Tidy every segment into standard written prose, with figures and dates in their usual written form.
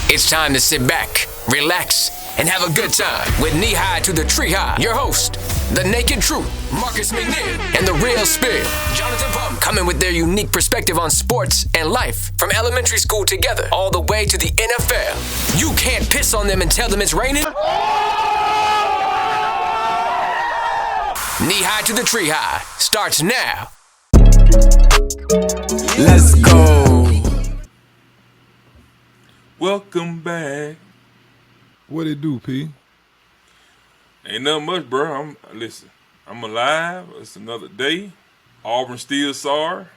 It's time to sit back, relax, and have a good time with Knee High to the Tree High. Your host, the Naked Truth, Marcus McNeil, and the Real Spill, Jonathan Pump, coming with their unique perspective on sports and life from elementary school together all the way to the NFL. You can't piss on them and tell them it's raining. Knee High to the Tree High starts now. Let's go. Welcome back. What it do, P? Ain't nothing much, bro. I'm alive. It's another day. Auburn still sorry.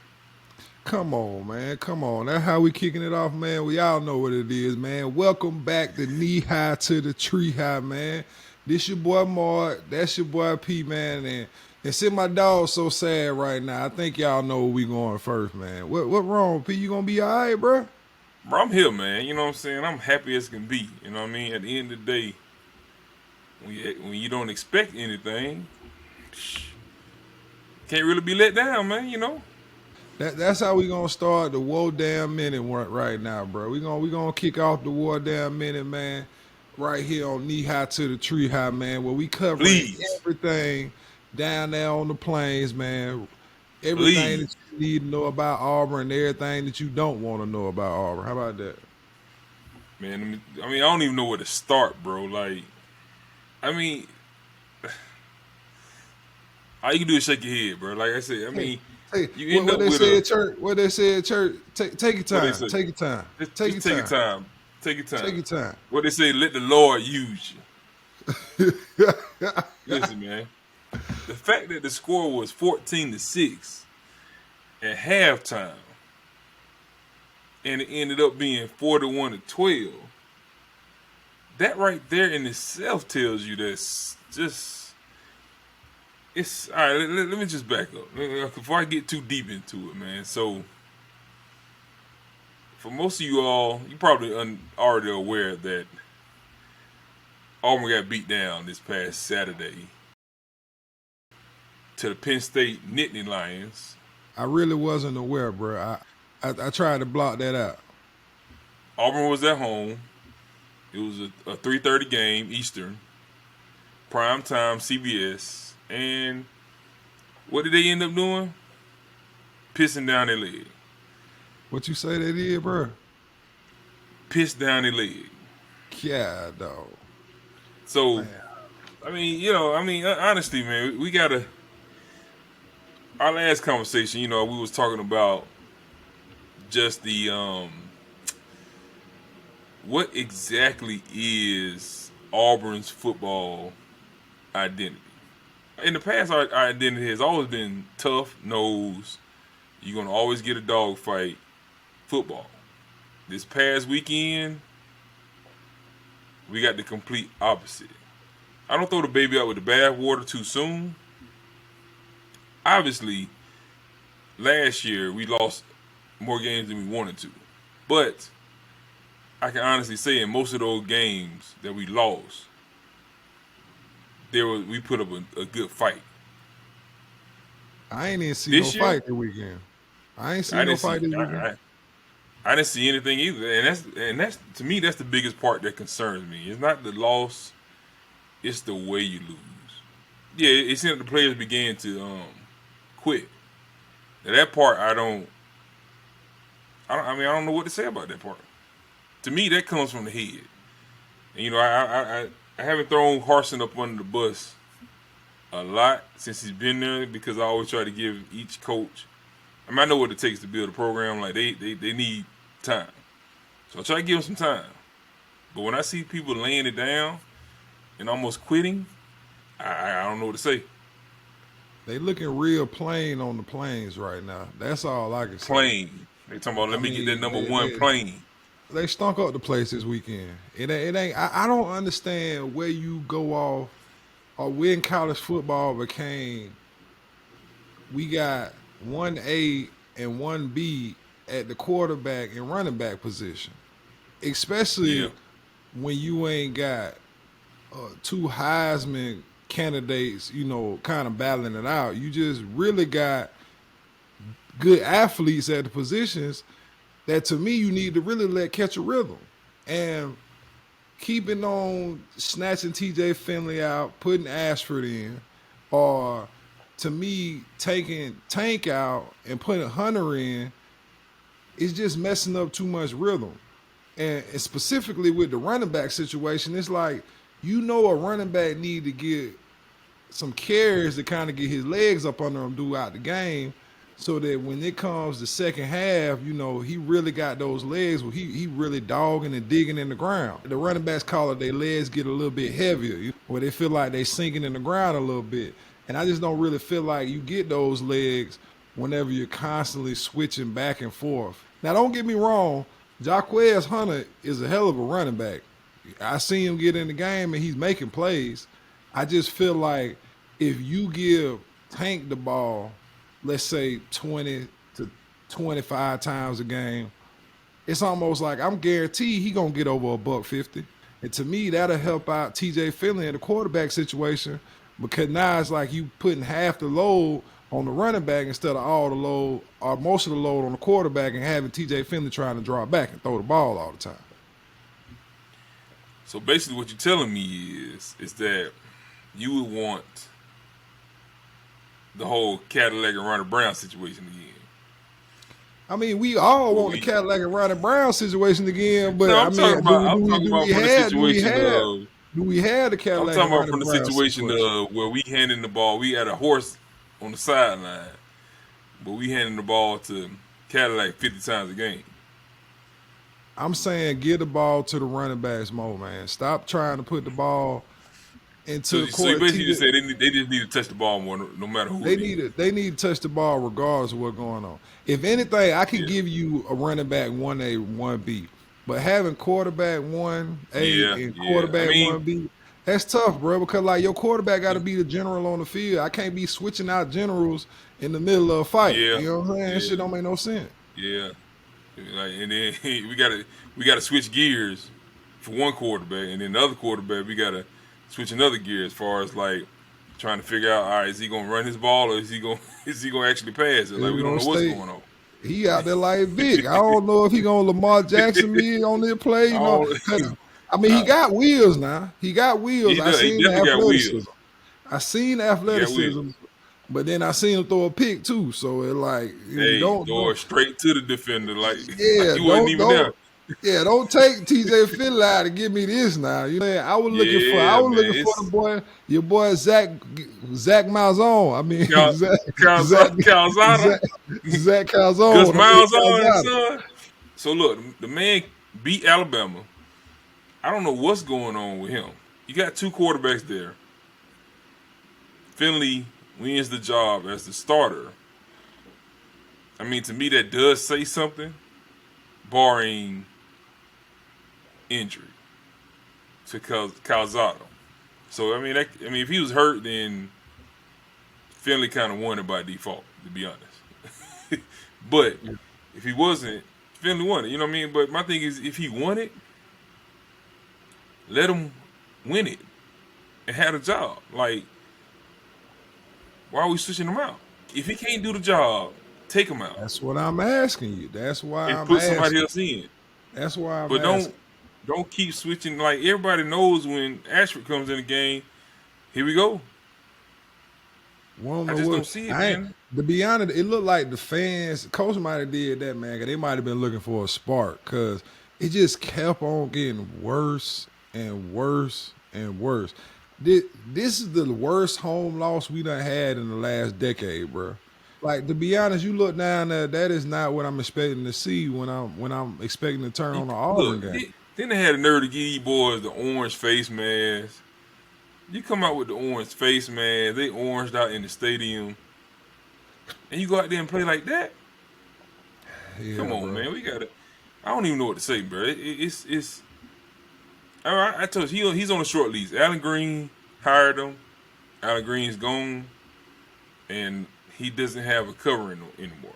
Come on, man. Come on. That's how we kicking it off, man. We all know what it is, man. Welcome back to Knee High to the Tree High, man. This your boy Mark. That's your boy P, man. And see my dog so sad right now. I think y'all know where we going first, man. What wrong, P? You gonna be all right, bro? Bro, I'm here, man. You know what I'm saying? I'm happy as can be. You know what I mean? At the end of the day, when you don't expect anything, can't really be let down, man, you know? That's how we gonna start the Whoa Damn Minute right now, bro. We gonna kick off the Whoa Damn Minute, man, right here on Knee High to the Tree High, man, where we cover everything down there on the plains, man. Everything that you need to know about Auburn and everything that you don't want to know about Auburn. How about that? Man, I don't even know where to start, bro. Like, all you can do is shake your head, bro. Like I said, you end up with what they say at church, take your time. Take your time. Take your time. Take your time. Take your time. What they say, let the Lord use you. Listen, man. The fact that the score was 14-6 at halftime and it ended up being 41-12, that right there in itself tells you that's just, it's, all right, let me just back up before I get too deep into it, man. So, for most of you all, you probably already aware that Auburn got beat down this past Saturday to the Penn State Nittany Lions. I really wasn't aware, bro. I tried to block that out. Auburn was at home. It was a 3:30 game Eastern, prime time CBS, and what did they end up doing? Pissing down their leg. What you say they did, bro? Pissed down their leg. Yeah, dog. So, man. Honestly, man, we gotta. Our last conversation, we was talking about just the what exactly is Auburn's football identity. In the past, our identity has always been tough nose. You're gonna always get a dog fight. Football. This past weekend, we got the complete opposite. I don't throw the baby out with the bathwater too soon. Obviously, last year we lost more games than we wanted to. But I can honestly say in most of those games that we lost, we put up a good fight. I ain't even see no fight this weekend. I ain't seen no fight this weekend. I didn't see anything either. And that's to me, that's the biggest part that concerns me. It's not the loss, it's the way you lose. Yeah, it seemed like the players began to quit. Now, that part I don't know what to say about that part. To me, that comes from the head. And I haven't thrown Harsin up under the bus a lot since he's been there because I always try to give each coach. I know what it takes to build a program. Like they need time, so I try to give them some time. But when I see people laying it down and almost quitting, I don't know what to say. They looking real plain on the plains right now. That's all I can say. Plain. They talking about let me get that number one plane. They stunk up the place this weekend. It ain't. I don't understand where you go off or when college football became. We got 1A and 1B at the quarterback and running back position, especially when you ain't got two Heisman candidates, kind of battling it out. You just really got good athletes at the positions that, to me, you need to really let catch a rhythm. and keeping on snatching TJ Finley out, putting Ashford in, or to me taking Tank out and putting Hunter in, is just messing up too much rhythm. And specifically with the running back situation, it's like a running back need to get some carries to kind of get his legs up under him throughout the game, so that when it comes the second half, he really got those legs where he really dogging and digging in the ground. The running backs call it their legs get a little bit heavier, where they feel like they sinking in the ground a little bit. And I just don't really feel like you get those legs whenever you're constantly switching back and forth. Now, don't get me wrong, Jaquez Hunter is a hell of a running back. I see him get in the game and he's making plays. I just feel like if you give Tank the ball, let's say 20 to 25 times a game, it's almost like I'm guaranteed he gonna get over $150. And to me, that'll help out TJ Finley in the quarterback situation, because now it's like you putting half the load on the running back instead of all the load or most of the load on the quarterback, and having TJ Finley trying to draw back and throw the ball all the time. So basically what you're telling me is that you would want the whole Cadillac and Ronnie Brown situation again. I mean, we all want the Cadillac and Ronnie Brown situation again, but I'm talking about from the situation do we have the Cadillac? I'm talking about from the situation where we handing the ball, we had a horse on the sideline, but we handing the ball to Cadillac 50 times a game. I'm saying get the ball to the running backs more, man. Stop trying to put the ball into the court. So you basically just say they just need to touch the ball more, no matter who. They need to touch the ball regardless of what's going on. If anything, I could give you a running back 1A, 1B, but having quarterback 1A and quarterback 1B, that's tough, bro. Because like your quarterback got to be the general on the field. I can't be switching out generals in the middle of a fight. Yeah. You know what I'm saying? That shit don't make no sense. Yeah. Like, and then we gotta switch gears for one quarterback, and then the other quarterback we gotta switch another gear as far as like trying to figure out, all right, is he gonna run his ball or is he gonna actually pass it? Like, we don't know what's going on. He out there like Vic. I don't know if he gonna Lamar Jackson me on this play. You know, I mean, he got wheels now. He got wheels. He definitely got wheels. I seen athleticism. But then I seen him throw a pick too, so it like don't straight to the defender, like he wasn't even there. Yeah, don't take TJ Finley out to give me this now. You know, I was looking for the boy, your boy Zach Malzone. I mean Zach Calzada. Zach Calzone. Gus Malzone, son. So look, the man beat Alabama. I don't know what's going on with him. You got two quarterbacks there. Finley wins the job as the starter. I mean, to me, that does say something, barring injury to Calzado. So, I mean, if he was hurt, then Finley kind of won it by default, to be honest. But if he wasn't, Finley won it. You know what I mean? But my thing is, if he won it, let him win it and have a job. Like, why are we switching him out? If he can't do the job, take him out. That's what I'm asking you. That's why I'm put somebody else in. That's why I'm asking. But don't keep switching. Like, everybody knows when Ashford comes in the game, here we go. I just don't see it, man. To be honest, it looked like the fans, Coach might have did that, man, because they might have been looking for a spark, because it just kept on getting worse and worse and worse. This is the worst home loss we done had in the last decade, bro. Like, to be honest, you look down there, that is not what I'm expecting to see when I'm expecting to turn on the Auburn game. Then they had the nerve to give these boys the orange face mask. You come out with the orange face mask, they oranged out in the stadium, and you go out there and play like that? Yeah, come on, bro. Man. We got it. I don't even know what to say, bro. It's all right. I told you he's on a short lease. Alan Green hired him. Alan Green's gone, and he doesn't have a covering anymore.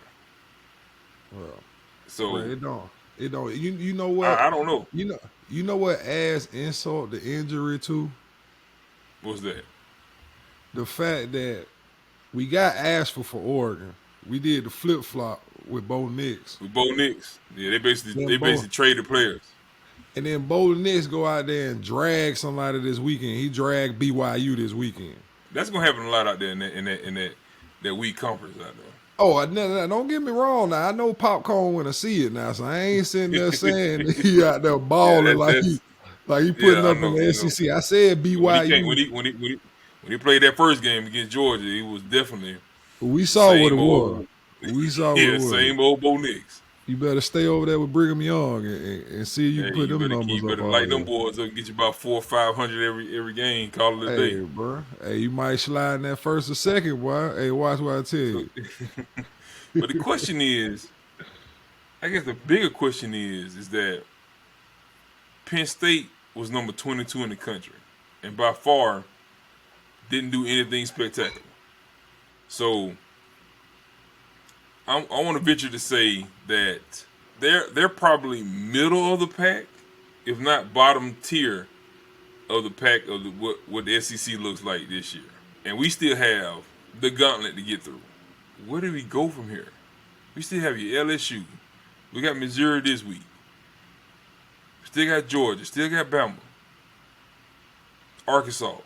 Well, so it don't. You know what? I don't know. You know what adds insult to injury to? What's that? The fact that we got Ashford for Oregon. We did the flip flop with Bo Nix. Yeah, they basically traded players. And then Bo Nix go out there and drag somebody this weekend. He dragged BYU this weekend. That's gonna happen a lot out there in that weak conference out there. Oh, no, don't get me wrong. Now I know Popcorn want to see it now, so I ain't sitting there saying he out there balling like he putting I up in know, the SEC. I said When he came, BYU. when he played that first game against Georgia, it was definitely We the saw what it same was. old, We saw what it yeah, was. same old Bo Nix. You better stay over there with Brigham Young and see if you Hey, can put them you numbers up better over light them there. boys up and get you about 400 or 500 every game. Call it a Hey, day. bro. Hey, you might slide in that first or second, boy. Hey, watch what I tell So, you. but the question is, I guess the bigger question is that Penn State was number 22 in the country, and by far didn't do anything spectacular. So I want to venture to say that they're probably middle of the pack, if not bottom tier of the pack of what the SEC looks like this year. And we still have the gauntlet to get through. Where do we go from here? We still have your LSU. We got Missouri this week. Still got Georgia. Still got Bama. Arkansas.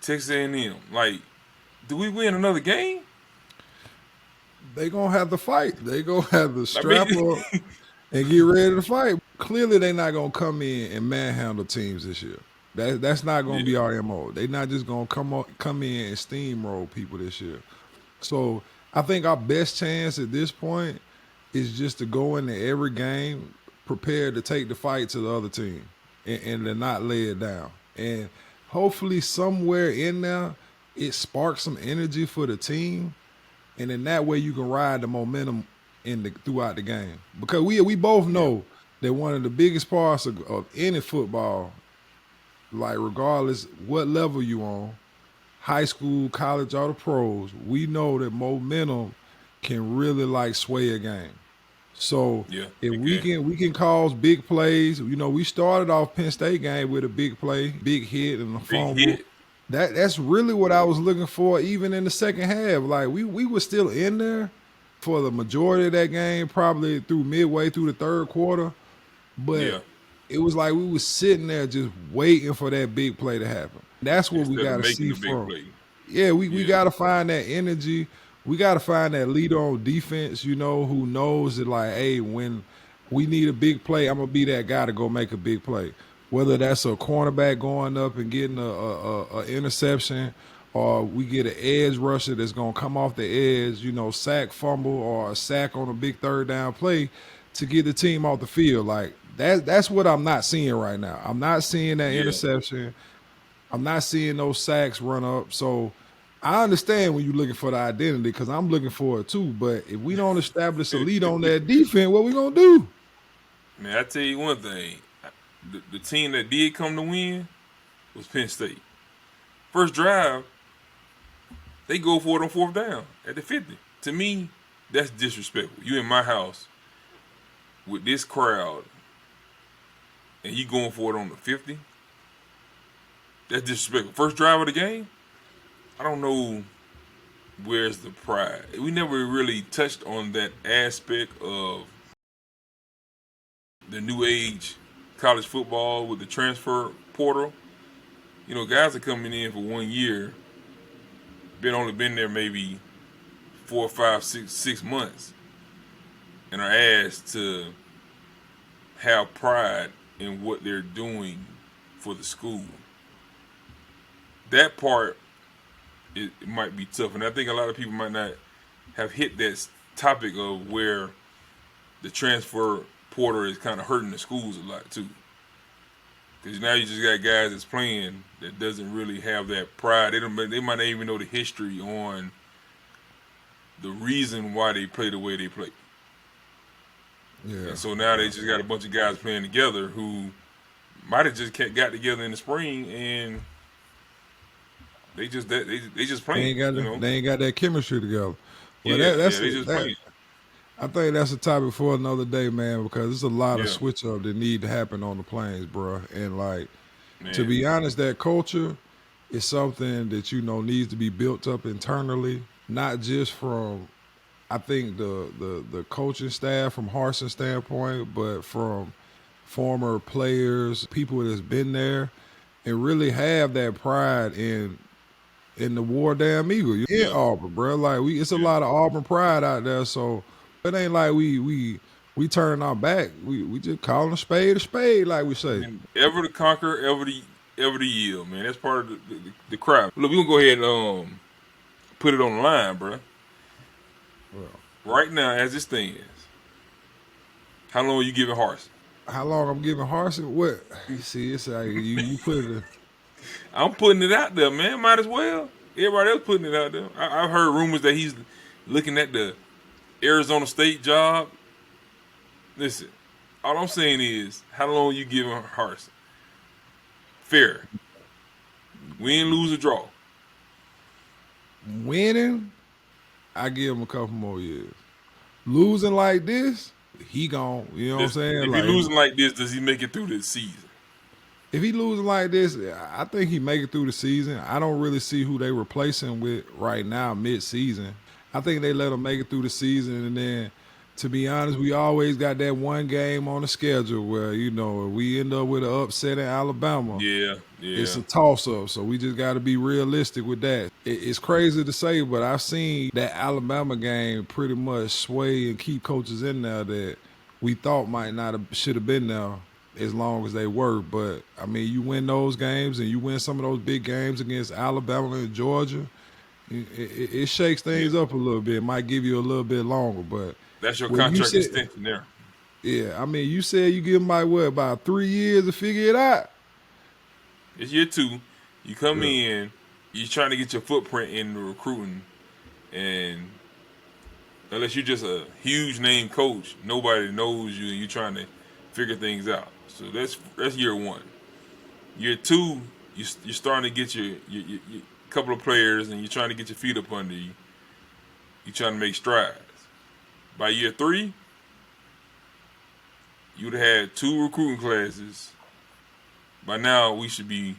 Texas A&M. Like, do we win another game? They gonna have to fight. They gonna have to I strap mean, up and get ready to fight. Clearly, they not gonna come in and manhandle teams this year. That's not gonna be yeah, our MO. They not just gonna come in and steamroll people this year. So I think our best chance at this point is just to go into every game prepared to take the fight to the other team and to not lay it down. And hopefully somewhere in there it sparks some energy for the team, and in that way you can ride the momentum throughout the game. Because we both yeah, know that one of the biggest parts of any football, like regardless what level you on, high school, college, or the pros, we know that momentum can really like sway a game. So yeah. if we Okay. can cause big plays, we started off Penn State game with a big play, big hit and a Big fumble. hit. That's really what I was looking for, even in the second half. Like we were still in there for the majority of that game, probably through midway through the third quarter. But Yeah. it was like we was sitting there just waiting for that big play to happen. That's what we Instead of got to making see the big from. play. Yeah, we Yeah. got to find that energy. We got to find that leader on defense, who knows that, like, hey, when we need a big play, I'm going to be that guy to go make a big play. Whether that's a cornerback going up and getting a interception, or we get an edge rusher that's going to come off the edge, sack, fumble, or a sack on a big third down play to get the team off the field. Like, that's what I'm not seeing right now. I'm not seeing that Yeah. interception. I'm not seeing those sacks run up. So I understand when you're looking for the identity, because I'm looking for it too. But if we don't establish a lead on that defense, what we gonna do? Man, I tell you one thing. The team that did come to win was Penn State. First drive, they go for it on fourth down at the 50. To me, that's disrespectful. You in my house with this crowd and you going for it on the 50? That's disrespectful. First drive of the game? I don't know where's the pride. We never really touched on that aspect of the new age college football with the transfer portal. Guys are coming in for 1 year, only been there maybe 4, 5, 6 months, and are asked to have pride in what they're doing for the school. That part it might be tough, and I think a lot of people might not have hit that topic of where the transfer portal is kind of hurting the schools a lot too. Because now you just got guys that's playing that doesn't really have that pride. They might not even know the history on the reason why they play the way they play. Yeah. And so now they just got a bunch of guys playing together who might have just got together in the spring and they just They playing. ain't got they ain't got that chemistry together. Well, Yeah, that's they just that. playing. I think that's a topic for another day, man, because there's a lot of Yeah, switch up that need to happen on the planes, bro. And like, to man. be honest, that culture is something that needs to be built up internally, not just from I think the coaching staff from Harson's standpoint, but from former players, people that's been there, and really have that pride in the War Damn Eagle. In Auburn, bro. Like it's a lot of Auburn pride out there, so it ain't like we turn our back. We just calling a spade, like we say. And ever to conquer, ever to yield, man. That's part of the crowd. Look, we gonna go ahead and put it on the line, bro. Well, right now, as it stands, how long are you giving Harsin? How long I'm giving Harsin? What? You see, it's like you put it. I'm putting it out there, man. Might as well. Everybody else putting it out there. I've heard rumors that he's looking at the Arizona State job. Listen, all I'm saying is, how long are you giving Harsin? Fair. Win, lose, or draw. Winning, I give him a couple more years. Losing like this, he gone. You know what I'm saying? If he losing like this, does he make it through the season? If he losing like this, I think he make it through the season. I don't really see who they replace him with right now mid-season. I think they let him make it through the season, and then, to be honest, we always got that one game on the schedule where, we end up with an upset in Alabama. Yeah. It's a toss-up, so we just got to be realistic with that. It's crazy to say, but I've seen that Alabama game pretty much sway and keep coaches in there that we thought should have been there as long as they were. But, I mean, you win those games and you win some of those big games against Alabama and Georgia, it shakes things up a little bit. It might give you a little bit longer, but that's your contract extension there. Yeah, I mean, you said you give him about 3 years to figure it out. It's year 2. You come in, you're trying to get your footprint in the recruiting, and unless you're just a huge name coach, nobody knows you, and you're trying to figure things out. So that's year 1. Year 2, you're starting to get your couple of players, and you're trying to get your feet up under you. You're trying to make strides. By year 3, you'd have had 2 recruiting classes. By now, we should be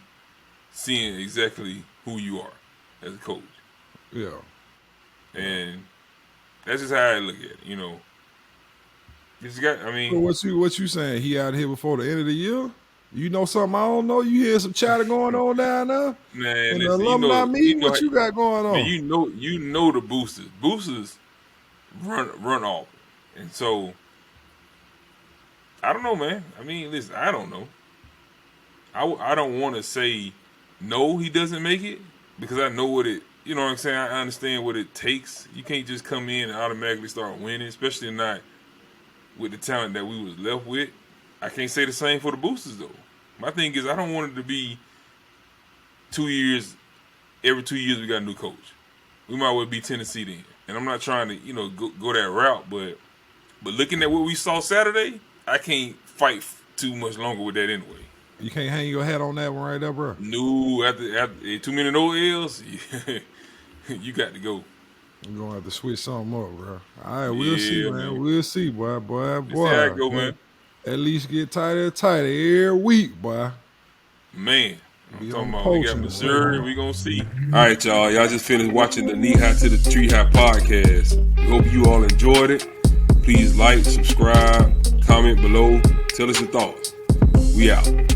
seeing exactly who you are as a coach. Yeah. And that's just how I look at it, You just got, So what you saying? He out here before the end of the year? You know something I don't know? You hear some chatter going on down there? Man, in the alumni meeting, what you got going on? Man, you know the boosters. Boosters run off. And so, I don't know, man. Listen, I don't know. I don't want to say no, he doesn't make it, because I know what it, you know what I'm saying? I understand what it takes. You can't just come in and automatically start winning, especially not with the talent that we was left with. I can't say the same for the boosters, though. My thing is, I don't want it to be 2 years, every 2 years we got a new coach. We might well be Tennessee then. And I'm not trying to, go that route, but looking at what we saw Saturday, I can't fight too much longer with that anyway. You can't hang your hat on that one right there, bro? No, after too many no L's, you got to go. I'm going to have to switch something up, bro. All right, we'll see, man. We'll see, boy. Let's see how it go, man. At least get tighter and tighter every week, boy. Man, I'm talking about we got Missouri, we gonna see. All right, y'all. Y'all just finished watching the Knee High to the Tree High podcast. We hope you all enjoyed it. Please like, subscribe, comment below. Tell us your thoughts. We out.